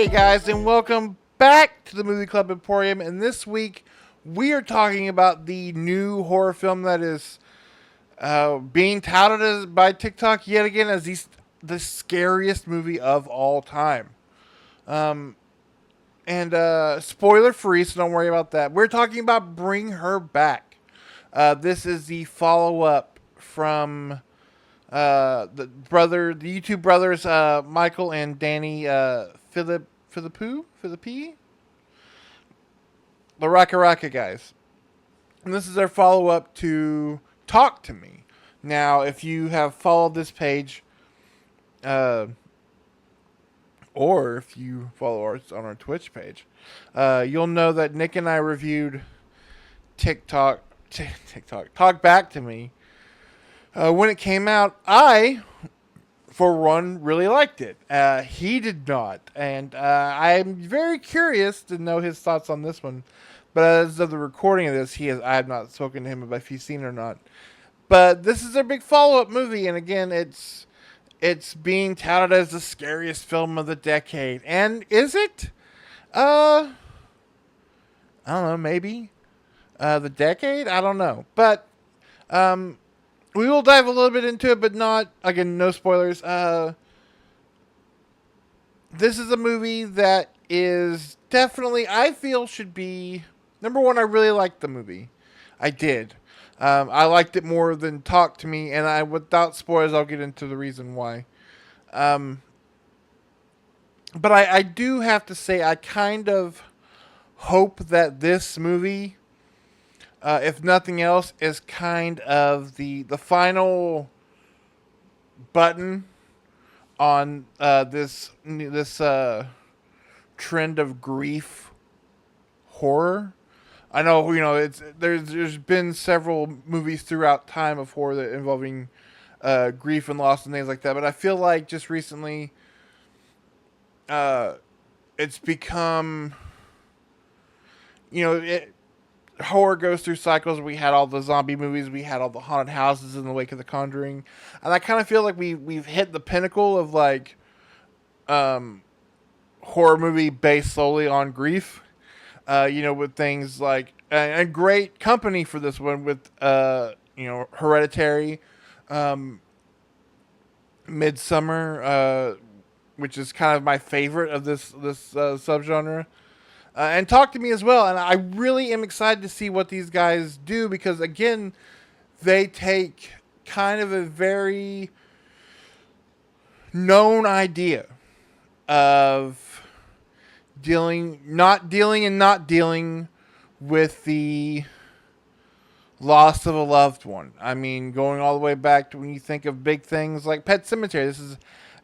guys, and welcome back to the Movie Club Emporium. And this week, we are talking about the new horror film that is being touted by TikTok yet again as the scariest movie of all time. Um, and spoiler free, so don't worry about that. We're talking about Bring Her Back. This is the follow up from the YouTube brothers, Michael and Danny Philippe, the Raka Raka guys. And this is their follow up to Talk to Me. Now, if you have followed this page, or if you follow us on our Twitch page, you'll know that Nick and I reviewed TikTok, Talk Back to Me. When it came out, I, for one, really liked it. He did not. And I'm very curious to know his thoughts on this one. But as of the recording of this, I have not spoken to him about if he's seen it or not. But this is their big follow-up movie. And again, it's being touted as the scariest film of the decade. And is it? I don't know, maybe. The decade? I don't know. But we will dive a little bit into it, but not, again, no spoilers. This is a movie that is definitely, I feel, should be, number one, I really liked the movie. I did. I liked it more than Talk to Me, and without spoilers, I'll get into the reason why. But I do have to say, I kind of hope that this movie, if nothing else, is kind of the final button on this trend of grief horror. I know, there's been several movies throughout time of horror that involving grief and loss and things like that, but I feel like just recently it's become, horror goes through cycles. We had all the zombie movies, we had all the haunted houses in the wake of The Conjuring, and I kind of feel like we've hit the pinnacle of horror movie based solely on grief. With things like a great company for this one with Hereditary, Midsummer, which is kind of my favorite of this subgenre. And Talk to Me as well. And I really am excited to see what these guys do because, again, they take kind of a very known idea of not dealing with the loss of a loved one. I mean, going all the way back to when you think of big things like Pet Sematary. This is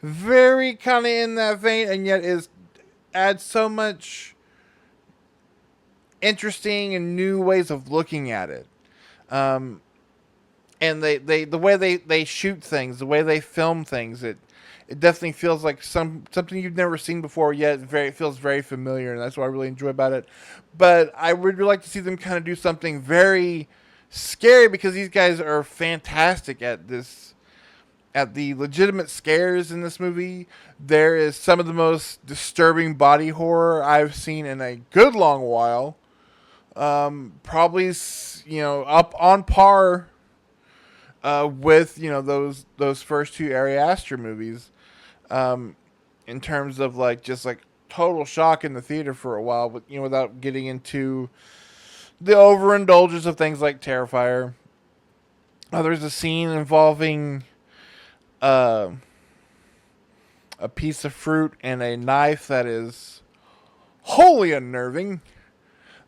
very kind of in that vein, and yet adds so much interesting and new ways of looking at it. And the way they shoot things, the way they film things, it definitely feels like something you've never seen before, yet it feels very familiar, and that's what I really enjoy about it. But I would like to see them kind of do something very scary because these guys are fantastic at the legitimate scares in this movie. There is some of the most disturbing body horror I've seen in a good long while. Probably, up on par with those first two Ari Aster movies, in terms of just total shock in the theater for a while, but without getting into the overindulgence of things like Terrifier. There's a scene involving a piece of fruit and a knife that is wholly unnerving,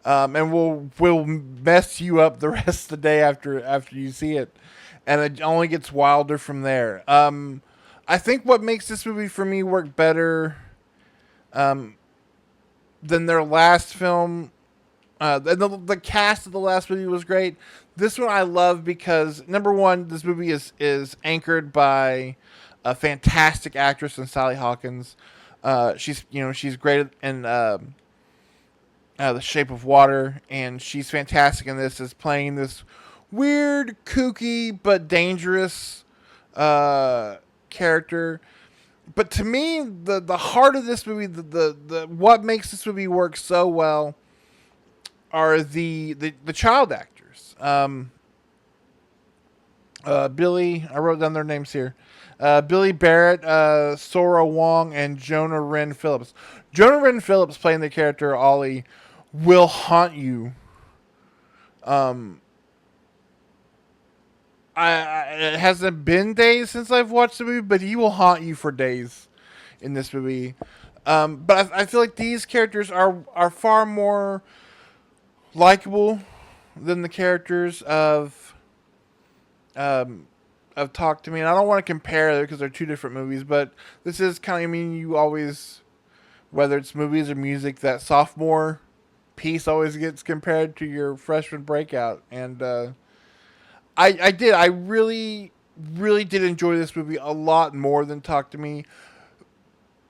and will mess you up the rest of the day after you see it. And it only gets wilder from there. I think what makes this movie for me work better than their last film, the cast of the last movie was great. This one I love because, number one, this movie is anchored by a fantastic actress in Sally Hawkins. She's great in The Shape of Water, and she's fantastic in this as playing this weird, kooky, but dangerous character. But to me, the heart of this movie, the what makes this movie work so well are the child actors. Billy, I wrote down their names here. Billy Barrett, Sora Wong, and Jonah Wren Phillips. Jonah Wren Phillips playing the character Ollie will haunt you. Um, it hasn't been days since I've watched the movie, but he will haunt you for days in this movie. But I feel like these characters are far more likable than the characters um, of Talk to Me. And I don't want to compare them because they're two different movies, but this is kind of, I mean, you always, whether it's movies or music, that sophomore piece always gets compared to your freshman breakout. And I really, really did enjoy this movie a lot more than Talk to Me.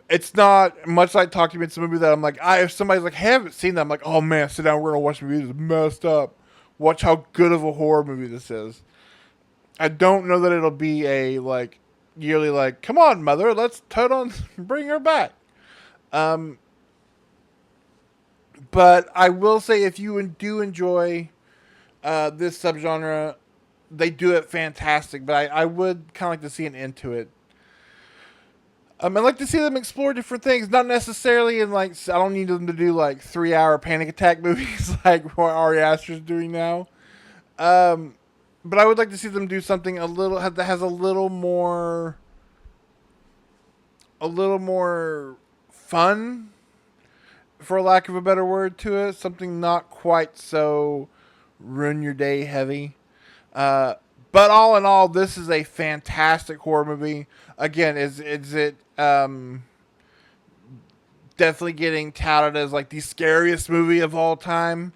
It's not much like Talk to Me. It's a movie that I'm like, if somebody's like, hey, I haven't seen that, I'm like, oh man, sit down, we're gonna watch the movie. This is messed up. Watch how good of a horror movie this is. I don't know that it'll be a like yearly like, come on, mother, let's turn on, bring her back. Um, but I will say, if you do enjoy this subgenre, they do it fantastic. But I would kind of like to see an end to it. I'd like to see them explore different things, not necessarily in like, I don't need them to do like 3 hour panic attack movies like what Ari Aster's doing now. Um, but I would like to see them do something a little that has a little more fun, for lack of a better word, to it. Something not quite so ruin your day heavy. Uh, but all in all, this is a fantastic horror movie. Again, is it definitely getting touted as like the scariest movie of all time?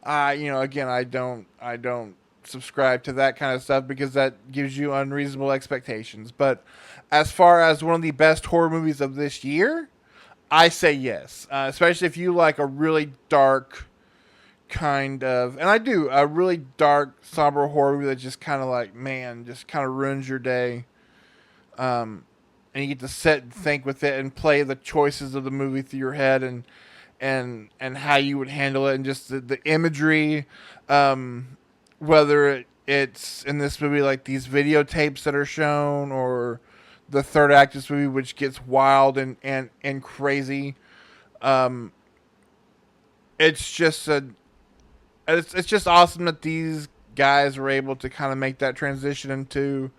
Again, I don't subscribe to that kind of stuff because that gives you unreasonable expectations. But as far as one of the best horror movies of this year, I say yes. Especially if you like a really dark kind of, and I do, a really dark, somber horror movie that just kind of like, man, just kind of ruins your day. And you get to sit and think with it and play the choices of the movie through your head, and how you would handle it, and just the imagery, whether it's in this movie like these videotapes that are shown, or the third act of this movie, which gets wild and crazy. Um, it's just it's just awesome that these guys were able to kind of make that transition into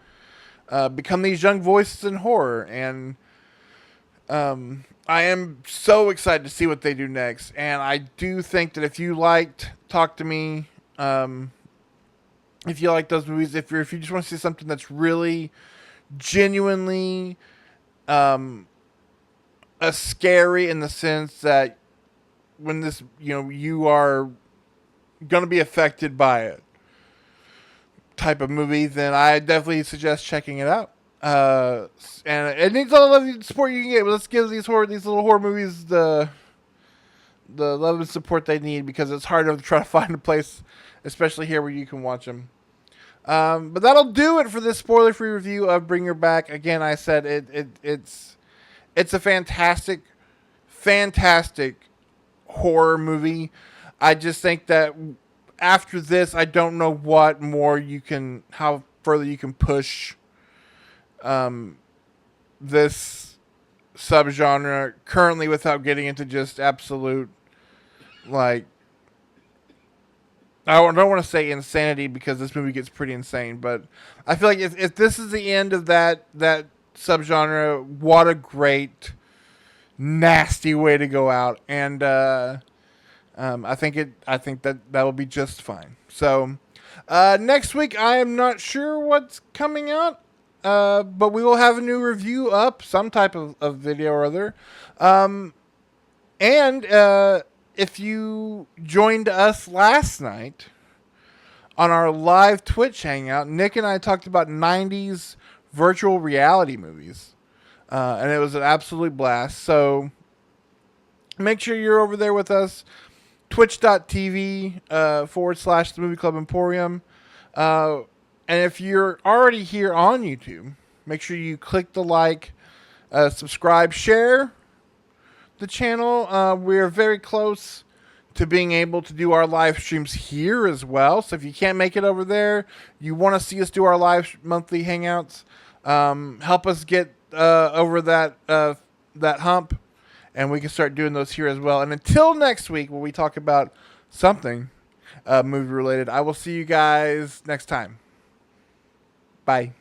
become these young voices in horror. And I am so excited to see what they do next. And I do think that if you liked Talk to Me, if you like those movies, if you just want to see something that's really genuinely a scary, in the sense that when this, you are gonna be affected by it, type of movie, then I definitely suggest checking it out. And it needs all the love support you can get. But let's give these little horror movies the love and support they need, because it's hard to try to find a place, especially here, where you can watch them. But that'll do it for this spoiler-free review of Bring Her Back. Again, I said it's a fantastic, fantastic horror movie. I just think that after this, I don't know how further you can push this subgenre currently without getting into just absolute, like, I don't want to say insanity, because this movie gets pretty insane, but I feel like if this is the end of that subgenre, what a great, nasty way to go out. And I think that will be just fine. So next week, I am not sure what's coming out, but we will have a new review up, some type of video or other. And if you joined us last night on our live Twitch hangout, Nick and I talked about 90s virtual reality movies. And it was an absolute blast. So make sure you're over there with us. Twitch.tv /the Movie-Club Emporium. And if you're already here on YouTube, make sure you click the like Subscribe, share the channel. We're very close to being able to do our live streams here as well. So if you can't make it over there, you want to see us do our live monthly hangouts, help us get over that hump, and we can start doing those here as well. And until next week, when we talk about something movie related, I will see you guys next time. Bye.